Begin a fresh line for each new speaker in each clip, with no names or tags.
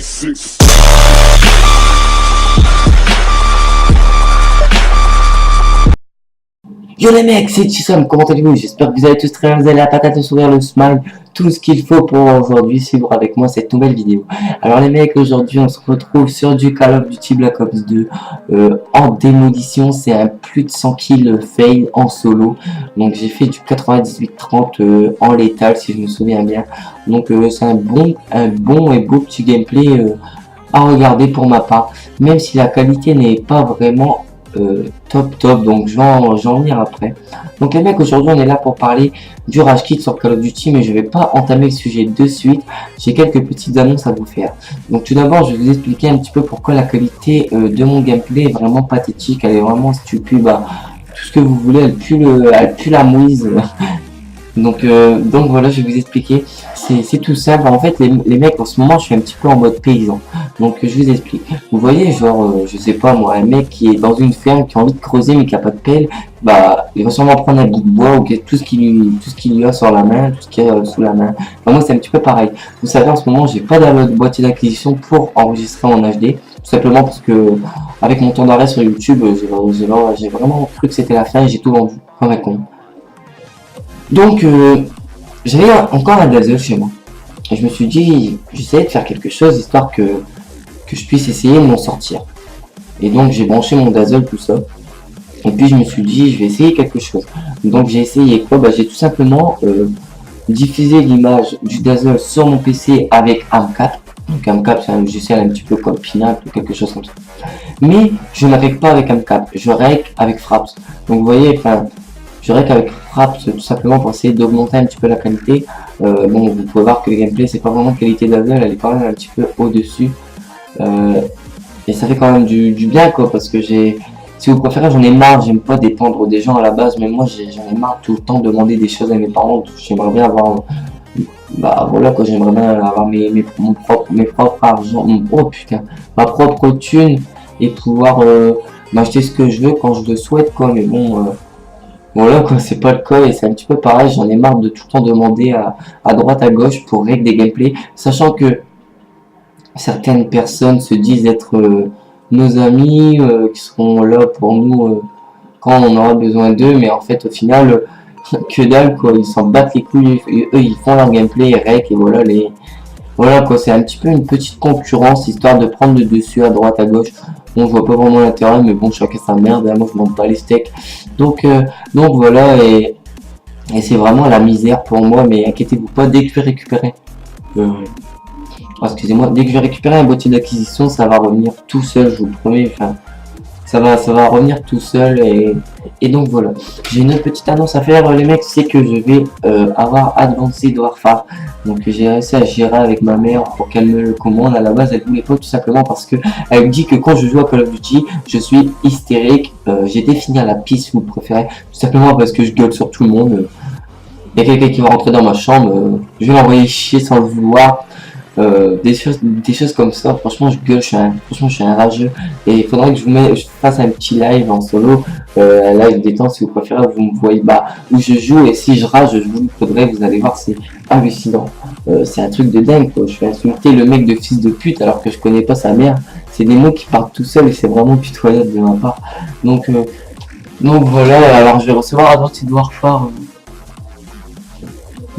6.
Yo les mecs, c'est Chisom, comment allez-vous? J'espère que vous allez tous très bien, vous avez la patate, le sourire, le smile, tout ce qu'il faut pour aujourd'hui suivre avec moi cette nouvelle vidéo. Alors les mecs, aujourd'hui on se retrouve sur du Call of Duty Black Ops 2 en démolition. C'est un plus de 100 kills fail en solo. Donc j'ai fait du 98-30 en létal si je me souviens bien. Donc c'est un bon et beau petit gameplay à regarder pour ma part. Même si la qualité n'est pas vraiment top, donc je vais en venir après. Donc les mecs, aujourd'hui on est là pour parler du Rage Quit sur Call of Duty, mais je vais pas entamer le sujet de suite. J'ai quelques petites annonces à vous faire. Donc tout d'abord je vais vous expliquer un petit peu pourquoi la qualité de mon gameplay est vraiment pathétique, elle est vraiment stupide, tout ce que vous voulez, elle pue la mouise. Donc voilà, je vais vous expliquer. C'est tout simple. En fait, les mecs, en ce moment, je suis un petit peu en mode paysan. Donc je vous explique. Vous voyez, genre, je sais pas moi, un mec qui est dans une ferme, qui a envie de creuser mais qui a pas de pelle, il va sûrement prendre un bout de bois ou tout ce qu'il lui a sur la main, tout ce qu'il y a sous la main. Moi, c'est un petit peu pareil. Vous savez, en ce moment, j'ai pas de boîtier d'acquisition pour enregistrer en HD. Tout simplement parce que, avec mon temps d'arrêt sur YouTube, j'ai vraiment cru que c'était la fin et j'ai tout vendu. Comme un con. Donc, j'avais encore un dazzle chez moi. Et je me suis dit, j'essayais de faire quelque chose histoire que je puisse essayer de m'en sortir. Et donc, j'ai branché mon dazzle, tout ça. Et puis, je me suis dit, je vais essayer quelque chose. Donc, j'ai essayé quoi? J'ai tout simplement diffusé l'image du dazzle sur mon PC avec AMCAP. Donc, AMCAP, c'est un logiciel un petit peu comme Pinap ou quelque chose comme ça. Mais, je ne règle pas avec AMCAP. Je règle avec Fraps. Donc, vous voyez, je règle avec Fraps tout simplement pour essayer d'augmenter un petit peu la qualité. Bon, vous pouvez voir que le gameplay, c'est pas vraiment qualité dazzle, elle est quand même un petit peu au-dessus. Et ça fait quand même du bien, quoi, parce que si vous préférez, j'en ai marre, j'aime pas dépendre des gens à la base, mais moi j'en ai marre tout le temps de demander des choses à mes parents. J'aimerais bien avoir, voilà quoi, j'aimerais bien avoir mes propres argent, oh putain, ma propre thune et pouvoir m'acheter ce que je veux quand je le souhaite, quoi, mais bon. Voilà quoi, c'est pas le cas et c'est un petit peu pareil, j'en ai marre de tout le temps demander à droite à gauche pour régler des gameplays, sachant que certaines personnes se disent être nos amis, qui seront là pour nous quand on aura besoin d'eux, mais en fait au final, que dalle quoi, ils s'en battent les couilles, eux ils font leur gameplay, ils règlent et voilà quoi, c'est un petit peu une petite concurrence histoire de prendre le dessus à droite à gauche. Bon, je vois pas vraiment l'intérêt, mais bon, chacun sa merde, hein, moi je m'en bats les steaks. Donc voilà, et c'est vraiment la misère pour moi, mais inquiétez-vous pas, dès que je vais récupérer, excusez-moi, dès que je vais récupérer un boîtier d'acquisition, ça va revenir tout seul, je vous promets, ça va revenir tout seul, et donc voilà. J'ai une autre petite annonce à faire, les mecs, c'est que je vais avoir Advanced Warfare. Donc j'ai réussi à gérer avec ma mère pour qu'elle me le commande. À la base, elle voulait pas, tout simplement parce que elle me dit que quand je joue à Call of Duty, je suis hystérique. J'ai défini à la piste, si vous préférez, tout simplement parce que je gueule sur tout le monde. Il y a quelqu'un qui va rentrer dans ma chambre, je vais l'envoyer chier sans le vouloir. Des choses comme ça, franchement je gueule, franchement je suis un rageux, et il faudrait que je fasse un petit live en solo, un live détente si vous préférez, vous me voyez où je joue, et si je rage, je vous le faudrait, vous allez voir, c'est hallucinant, c'est un truc de dingue quoi. Je vais insulter le mec de fils de pute alors que je connais pas sa mère, c'est des mots qui partent tout seul et c'est vraiment pitoyable de ma part, donc voilà. Alors je vais recevoir Advanced Warfare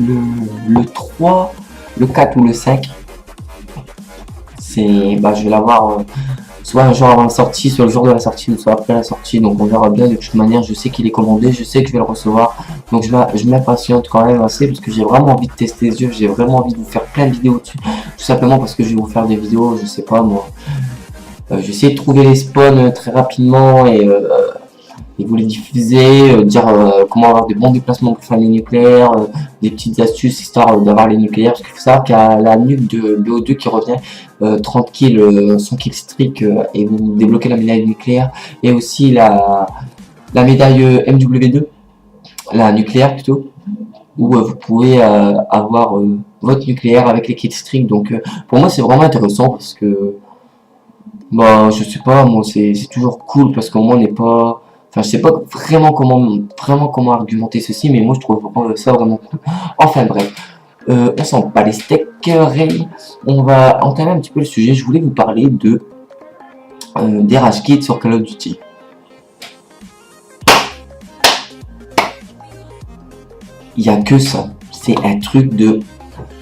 le 3, le 4 ou le 5. Je vais l'avoir soit un jour avant la sortie, soit le jour de la sortie, ou soit après la sortie, donc on verra bien. De toute manière, je sais qu'il est commandé, je sais que je vais le recevoir, donc je m'impatiente quand même assez parce que j'ai vraiment envie de tester ce jeu, j'ai vraiment envie de vous faire plein de vidéos dessus, tout simplement parce que je vais vous faire des vidéos, je sais pas moi, je vais essayer de trouver les spawns très rapidement et vous les diffuser, dire comment avoir des bons déplacements pour faire les nucléaires, des petites astuces histoire d'avoir les nucléaires, parce qu'il faut savoir qu'il y a la nuque de BO2 qui revient 30 kills, 100 kills streak, et vous débloquez la médaille nucléaire, et aussi la médaille MW2, la nucléaire plutôt, où vous pouvez avoir votre nucléaire avec les kills streak. Donc pour moi c'est vraiment intéressant parce que je sais pas, moi c'est toujours cool parce qu'au moins on n'est pas. Enfin, je sais pas vraiment comment argumenter ceci, mais moi je trouve ça vraiment cool. Enfin bref. On s'en bat les steaks, Ray. On va entamer un petit peu le sujet. Je voulais vous parler de des rage kits sur Call of Duty. Il y a que ça. C'est un truc de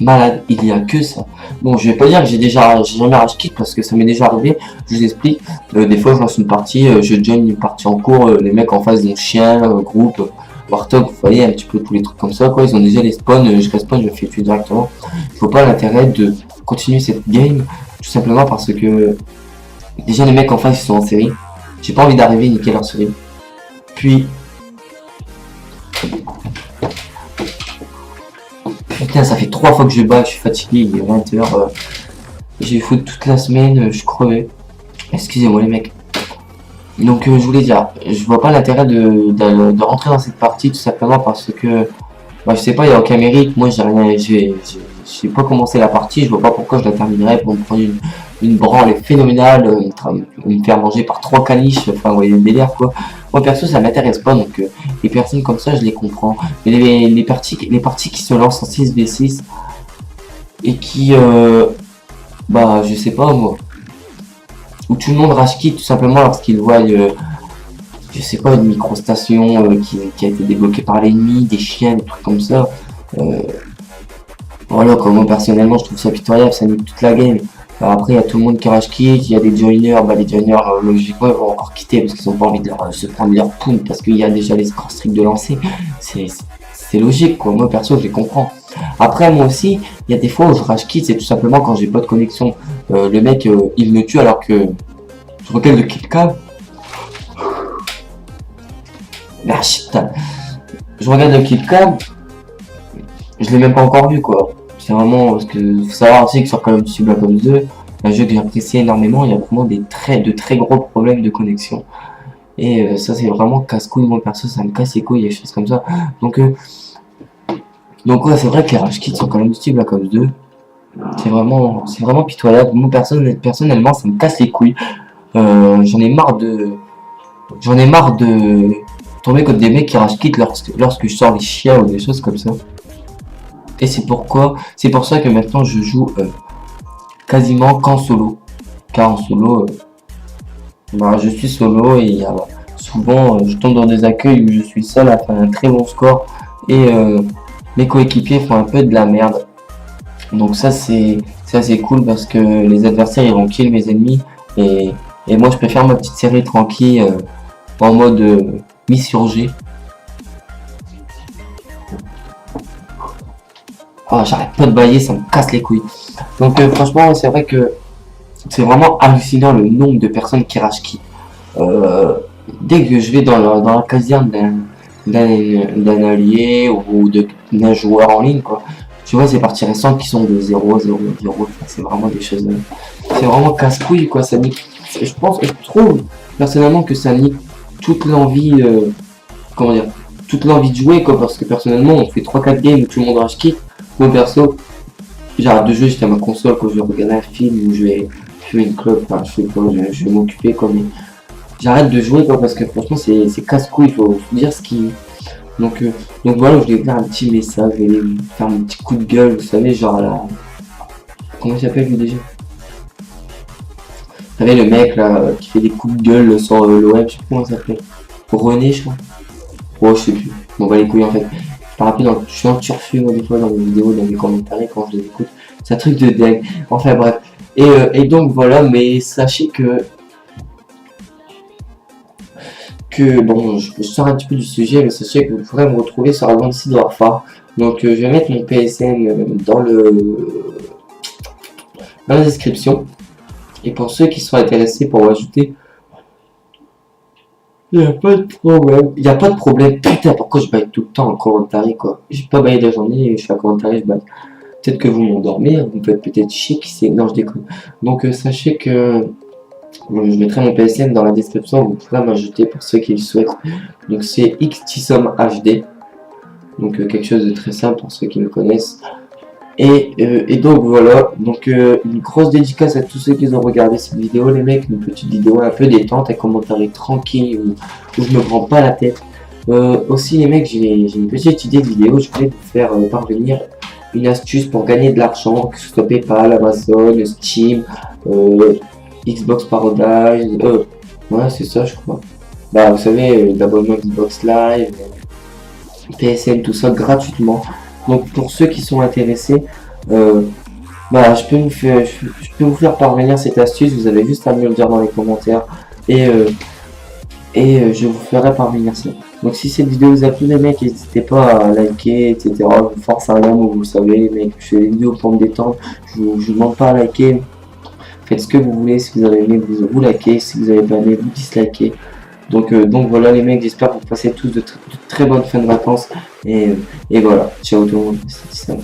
malade. Il y a que ça. Bon, je vais pas dire que j'ai jamais rage kit parce que ça m'est déjà arrivé. Je vous explique. Des fois, je lance une partie, je join une partie en cours. Les mecs en face d'un chien, groupe, Warthog, vous voyez, un petit peu tous les trucs comme ça, quoi. Ils ont déjà les spawns. Je respawn, je me fais tuer directement. Je vois pas l'intérêt de continuer cette game. Tout simplement parce que déjà, les mecs en face, ils sont en série. J'ai pas envie d'arriver et niquer leur série. Puis, putain, ça fait 3 fois que je bats, je suis fatigué, il est 20h. J'ai eu foot toute la semaine, je crevais. Excusez-moi les mecs. Donc je voulais dire, je vois pas l'intérêt de rentrer dans cette partie tout simplement parce que bah, je sais pas, il y a aucun mérite. Moi j'ai rien, j'ai pas commencé la partie, je vois pas pourquoi je la terminerais pour me prendre une branle phénoménale, me faire manger par 3 caniches, enfin vous voyez le délire quoi. Moi perso ça m'intéresse pas, donc les personnes comme ça je les comprends. Mais les parties qui se lancent en 6v6 et qui bah je sais pas moi, où tout le monde rage quitte tout simplement lorsqu'il voit je sais pas, une microstation qui a été débloquée par l'ennemi, des chiens, des trucs comme ça. Voilà, quoi, moi personnellement je trouve ça pitoyable, ça nique toute la game. Alors, après il y a tout le monde qui rage quitte, il y a des joiners, bah les joiners logiquement ils vont encore quitter parce qu'ils ont pas envie de se prendre leur pound parce qu'il y a déjà les scores stricts de lancer. C'est logique quoi, moi perso je les comprends. Après moi aussi, il y a des fois où je rage quitte, c'est tout simplement quand j'ai pas de connexion. Le mec il me tue alors que je regarde le kill cam. Ah shit, je regarde le kill cam, je l'ai même pas encore vu quoi. C'est vraiment parce que faut savoir aussi que sur Call of Duty Black Ops 2, un jeu que j'apprécie énormément, il y a vraiment de très gros problèmes de connexion. Et ça c'est vraiment casse-couille, moi perso ça me casse les couilles et des choses comme ça. Donc ouais c'est vrai que les rage kits sur Call of Duty Black Ops 2, c'est vraiment pitoyable. Moi personnellement ça me casse les couilles. J'en ai marre de tomber contre des mecs qui rage quittent lorsque je sors les chiens ou des choses comme ça. Et c'est pour ça que maintenant je joue quasiment qu'en solo. Car en solo, bah, je suis solo et souvent je tombe dans des accueils où je suis seul à faire un très bon score et mes coéquipiers font un peu de la merde. Donc ça c'est assez cool parce que les adversaires ils vont kill mes ennemis et moi je peux faire ma petite série tranquille en mode mission G. Oh, j'arrête pas de bailler, ça me casse les couilles. Donc franchement c'est vrai que c'est vraiment hallucinant le nombre de personnes qui rage qui. Dès que je vais dans la caserne d'un allié ou d'un joueur en ligne quoi, tu vois ces parties récentes qui sont de 0, 0, 0, c'est vraiment des choses, c'est vraiment casse-couille quoi, ça nique. Je trouve personnellement que ça nique toute l'envie, comment dire, toute l'envie de jouer quoi, parce que personnellement on fait 3-4 games où tout le monde rage quitte. Moi perso, j'arrête de jouer jusqu'à ma console quand je vais regarder un film ou je vais fumer une clope, enfin je sais pas, je vais m'occuper quoi, mais j'arrête de jouer quoi parce que franchement c'est casse-couille, il faut dire ce qui. Donc voilà, je vais faire un petit message, je vais faire un petit coup de gueule, vous savez, genre là. Comment il s'appelle lui déjà? Vous savez le mec là qui fait des coups de gueule sur l'OM, je sais plus comment ça s'appelle. René je crois. Oh je sais plus. Bon bah les couilles en fait. Je suis un turfu moi des fois dans mes vidéos, dans mes commentaires quand je les écoute. C'est un truc de dingue. Enfin bref. Et donc voilà, mais sachez que bon, je sors un petit peu du sujet, mais sachez que vous pourrez me retrouver sur la bande site de Warfare. Donc je vais mettre mon PSN dans la description. Et pour ceux qui sont intéressés pour ajouter, il n'y a pas de problème. Il n'y a pas de problème. Putain, pourquoi je baille tout le temps en commentaire quoi? J'ai pas baillé de la journée et je suis à commentaire, je baille. Peut-être que vous m'endormez, vous me faites peut-être chier, non, je déconne. Donc sachez que bon, je mettrai mon PSN dans la description, vous pourrez m'ajouter pour ceux qui le souhaitent. Donc c'est XTSOM HD. Donc quelque chose de très simple pour ceux qui me connaissent. Et donc voilà, donc une grosse dédicace à tous ceux qui ont regardé cette vidéo les mecs, une petite vidéo un peu détente, un commentaire tranquille où je me prends pas la tête. Aussi les mecs, j'ai une petite idée de vidéo, je voulais vous faire parvenir une astuce pour gagner de l'argent, que ce soit PayPal, Amazon, Steam, Xbox Paradise, ouais, c'est ça, je crois. Bah, vous savez, l'abonnement Xbox Live, PSN, tout ça gratuitement. Donc, pour ceux qui sont intéressés, bah, je peux vous faire parvenir cette astuce. Vous avez juste à me le dire dans les commentaires et, je vous ferai parvenir ça. Donc, si cette vidéo vous a plu, les mecs, n'hésitez pas à liker, etc. Je vous force un homme, vous savez, les mecs, je fais des vidéos pour me détendre. Je vous demande pas à liker. Faites ce que vous voulez. Si vous avez aimé, vous likez. Si vous avez pas aimé, vous dislikez. Donc voilà les mecs, j'espère que vous passez tous de très bonnes fins de vacances. Et voilà, ciao tout le monde. C'était ça.